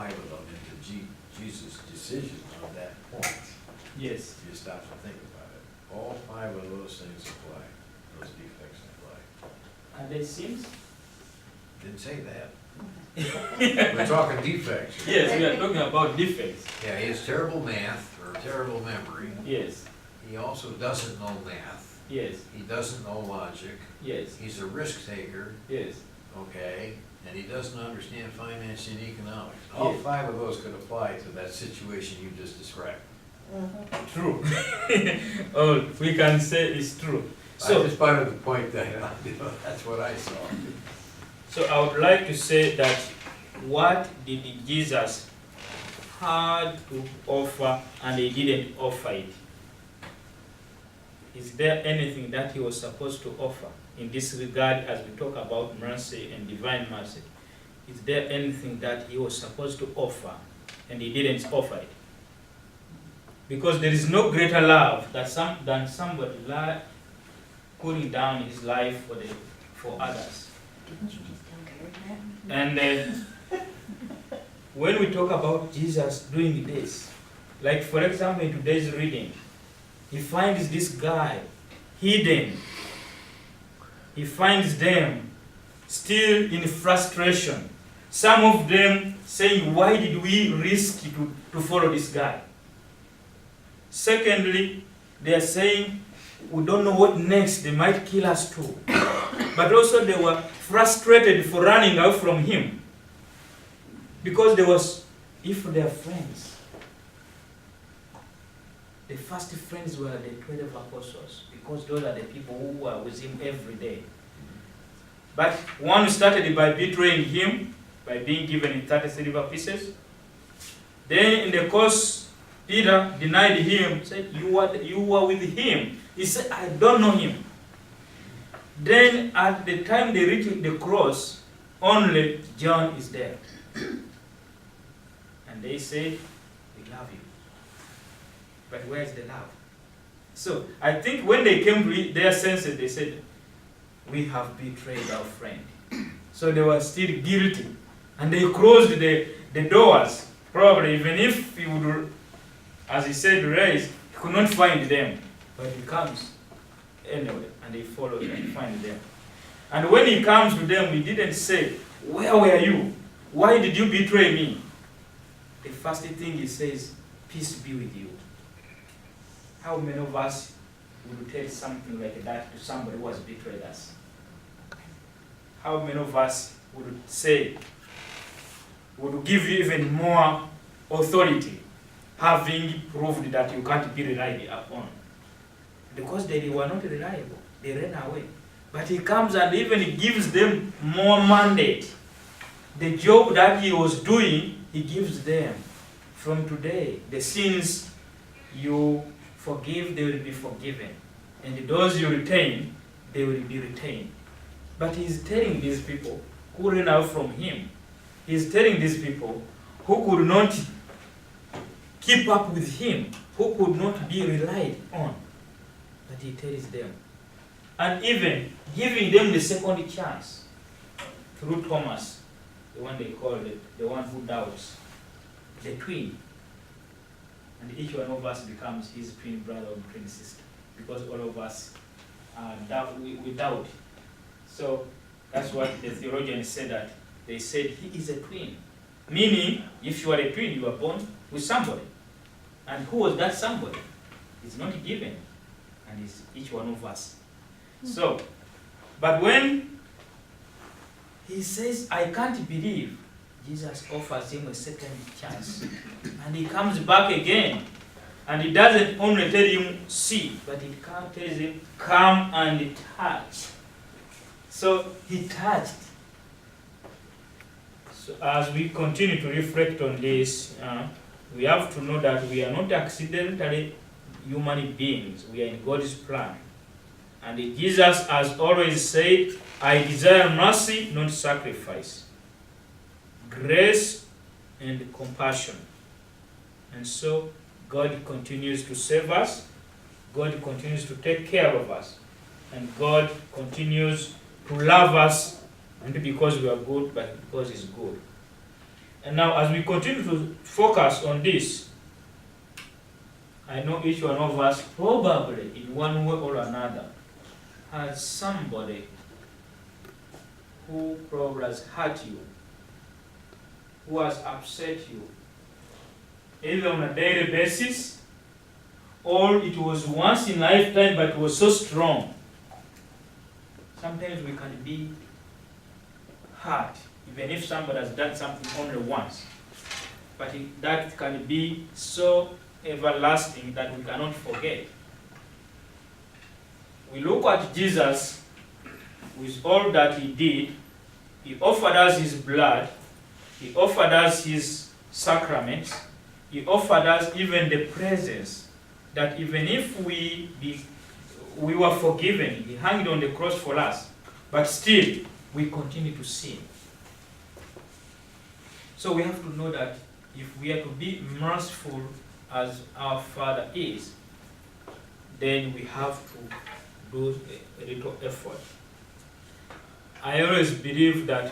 five of them into Jesus' decision on that point. Yes. If you stop and think about it, all five of those things apply, those defects apply. Are they sins? Didn't say that. We're talking defects. Yes, we are talking about defects. Yeah, he has terrible math or terrible memory. Yes, He also doesn't know math. yes, He doesn't know logic. yes, He's a risk taker, yes. okay? And he doesn't understand finance and economics. All Yes. five of those could apply to that situation you just described. True. Oh, we can say it's true. I So, just brought up the point that, that's what I saw. so I would like to say that what did Jesus had to offer and he didn't offer it? Is there anything that he was supposed to offer in this regard as we talk about mercy and divine mercy? Is there anything that he was supposed to offer and he didn't offer it? Because there is no greater love than somebody putting down his life for others. And when we talk about Jesus doing this, like for example in today's reading, he finds this guy hidden. He finds them still in frustration. Some of them saying, why did we risk to follow this guy? Secondly, they are saying, we don't know what next, they might kill us too. But also they were frustrated for running out from him. Because there was, if they are friends, the first friends were the 12 apostles, because those are the people who were with him every day. But one started by betraying him, by being given in 30 silver pieces. Then in the course, Peter denied him, said, you were with him. He said, I don't know him. Then at the time they reached the cross, only John is there. And they said, we love you. But where's the love? So I think when they came to their senses, they said, we have betrayed our friend. So they were still guilty. And they closed the doors. Probably even if he would, as he said, raise, he could not find them. But he comes anyway, and they follow them and find them. And when he comes to them, he didn't say, where were you? Why did you betray me? The first thing he says, peace be with you. How many of us would tell something like that to somebody who has betrayed us? How many of us would say, would give you even more authority, having proved that you can't be relied upon? Because they were not reliable, they ran away. But he comes and even gives them more mandate. The job that he was doing, he gives them. From today, the sins you forgive, they will be forgiven. And those you retain, they will be retained. But he's telling these people who ran out from him, he's telling these people who could not keep up with him, who could not be relied on, that he tells them. And even giving them the second chance through Thomas, the one they called it, the one who doubts, the twin. And each one of us becomes his twin brother or twin sister, because all of us we doubt. So that's what the theologians said, that they said he is a twin. Meaning, if you are a twin, you are born with somebody. And who was that somebody? It's not given. And it's each one of us. So, but when he says, I can't believe, Jesus offers him a second chance. And he comes back again. And he doesn't only tell him, see, but he tells him, come and touch. So he touched. So as we continue to reflect on this, we have to know that we are not accidentally human beings. We are in God's plan. And Jesus has always said, I desire mercy, not sacrifice. Grace and compassion. And so God continues to save us. God continues to take care of us. And God continues to love us, not because we are good, but because He's good. And now as we continue to focus on this, I know each one of us probably in one way or another has somebody who probably has hurt you, who has upset you, either on a daily basis, or it was once in lifetime but it was so strong. Sometimes we can be hurt, even if somebody has done something only once. But that can be so everlasting that we cannot forget. We look at Jesus with all that he did. He offered us his blood. He offered us his sacraments. He offered us even the presence that even if we were forgiven, he hanged on the cross for us, but still we continue to sin. So we have to know that if we are to be merciful as our Father is, then we have to do a little effort. I always believe that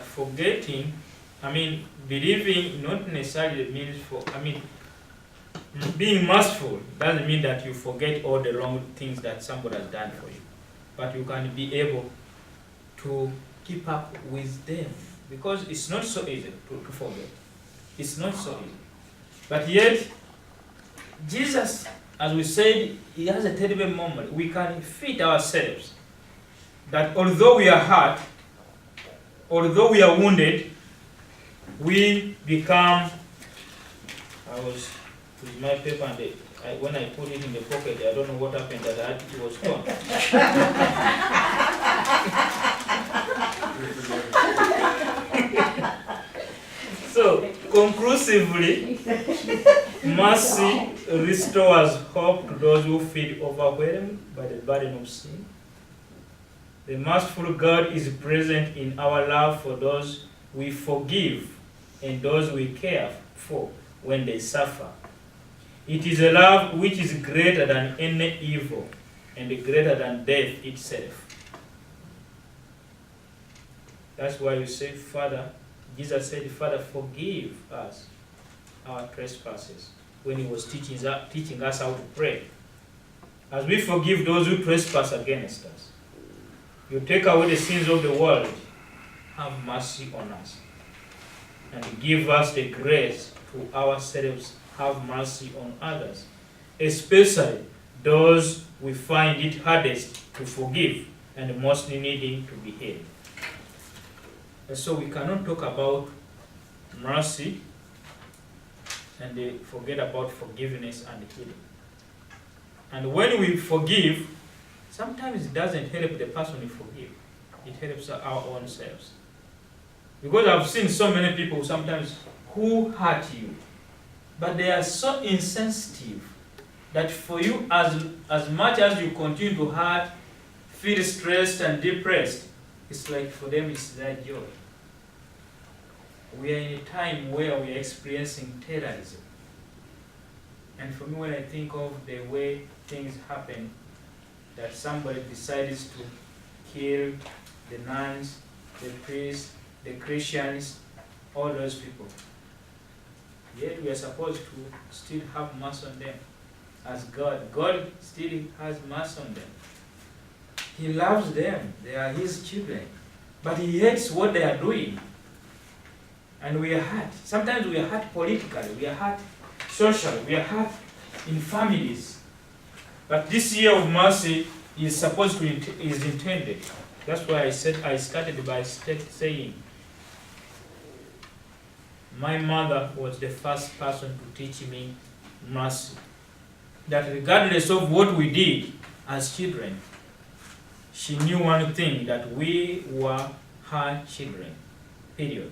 believing not necessarily means being merciful doesn't mean that you forget all the wrong things that somebody has done for you. But you can be able to keep up with them, because it's not so easy to forget. It's not so easy. But yet, Jesus, as we said, he has a terrible moment. We can fit ourselves that although we are hurt, although we are wounded, we become. I was with my paper and when I put it in the pocket, I don't know what happened, that it was torn. So, conclusively, mercy restores hope to those who feel overwhelmed by the burden of sin. The merciful God is present in our love for those we forgive and those we care for when they suffer. It is a love which is greater than any evil and greater than death itself. That's why you say, Father, Jesus said, Father, forgive us our trespasses, when he was teaching us how to pray. As we forgive those who trespass against us, you take away the sins of the world, have mercy on us, and give us the grace to ourselves have mercy on others, especially those we find it hardest to forgive and mostly needing to be healed. And so we cannot talk about mercy and forget about forgiveness and healing. And when we forgive, sometimes it doesn't help the person we forgive. It helps our own selves. Because I've seen so many people sometimes who hurt you, but they are so insensitive that for you, as much as you continue to hurt, feel stressed and depressed, it's like for them it's their joy. We are in a time where we are experiencing terrorism. And for me, when I think of the way things happen, that somebody decides to kill the nuns, the priests, the Christians, all those people, yet we are supposed to still have mercy on them. As God still has mercy on them. He loves them. They are his children. But he hates what they are doing. And we are hurt. Sometimes we are hurt politically. We are hurt socially. We are hurt in families. But this year of mercy is intended. That's why I started by saying, my mother was the first person to teach me mercy. That regardless of what we did as children, she knew one thing, that we were her children, period.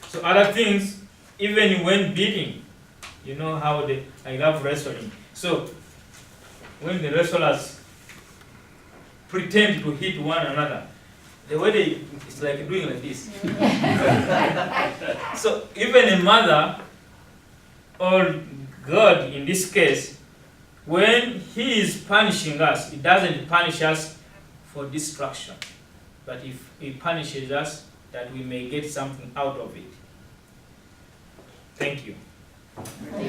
So other things, even when beating, you know how I love wrestling. So when the wrestlers pretend to hit one another, the way it's like doing like this. So even a mother, or God in this case, when he is punishing us, he doesn't punish us for destruction, but if he punishes us, that we may get something out of it. Thank you. Thank